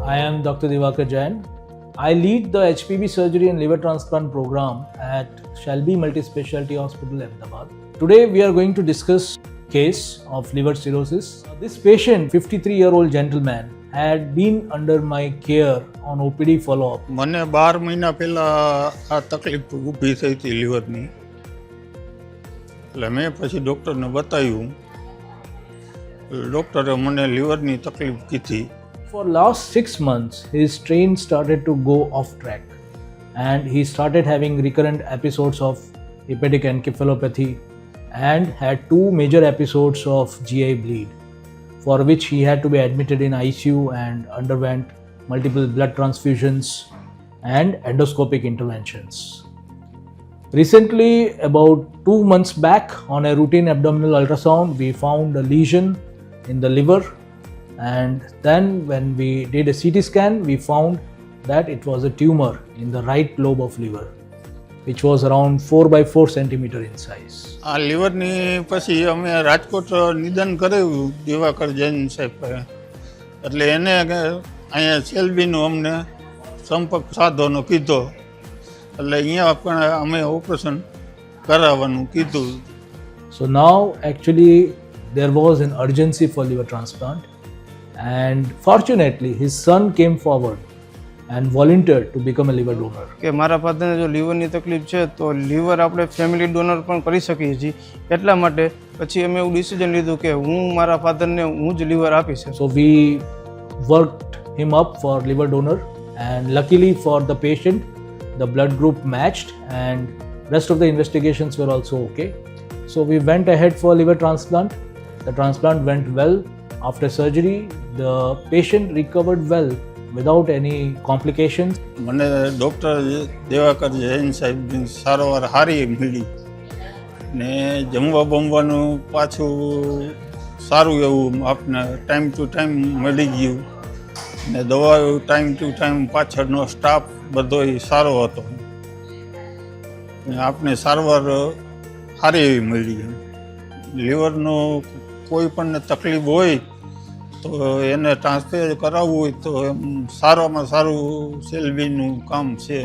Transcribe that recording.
I am Dr. Divakar Jain. I lead the HPV surgery and liver transplant program at Shalby Multispecialty Hospital, Ahmedabad. Today we are going to discuss case of liver cirrhosis. This patient, 53-year-old gentleman, had been under my care on OPD follow-up. મને 12 મહિના પહેલા આ તકલીફ ઊભી થઈ હતી લીવરની, એટલે મેં પછી ડૉક્ટરને બતાવ્યું. ડૉક્ટરે મને લીવરની તકલીફ કીધી. For last 6 months, his train started to go off track and he started having recurrent episodes of hepatic encephalopathy and had 2 major episodes of GI bleed, for which he had to be admitted in ICU and underwent multiple blood transfusions and endoscopic interventions. Recently, about 2 months back, on a routine abdominal ultrasound, we found a lesion in the liver, and then when we did a CT scan, we found that it was a tumor in the right lobe of liver, which was around 4 by 4 centimeter in size. આ લીવરની પછી અમે રાજકોટ નિદાન કરાવ્યું દિવાકર જૈન સાહેબ પાસે. એટલે એને અહીંયા સેલ્બીનો અમને સંપર્ક સાધવાનો કીધો, એટલે અહીંયા પણ અમે ઓપરેશન કરાવવાનું કીધું. So now actually there was an urgency for liver transplant, and fortunately his son came forward and volunteered to become a liver donor. કે મારા ફાધરને જો લીવરની તકલીફ છે તો લીવર આપણે ફેમિલી ડોનર પણ કરી શકીએ છીએ. એટલા માટે પછી અમે એવું ડિસિઝન લીધું કે હું મારા ફાધરને હું જ લીવર આપીશ. So we worked him up for liver donor, and luckily for the patient the blood group matched and rest of the investigations were also okay. So we went ahead for liver transplant. The transplant went well. After surgery the patient recovered well without any complications. મને doctor દેવાકર Jain સાહેબની સારવાર સારી મળી ને જમવા બમવાનું પાછું સારું એવું આપને ટાઈમ ટુ ટાઈમ મળી ગયું ને દવાઓ ટાઈમ ટુ ટાઈમ પાછળનો સ્ટાફ બધો સારો હતો ને આપને સારવાર સારી એવી મળી. લીવરનો કોઈ પણ તકલીફ હોય તો એને ટ્રાન્સફર કરાવવું હોય તો સારામાં સારું સેલ્બીનું કામ છે.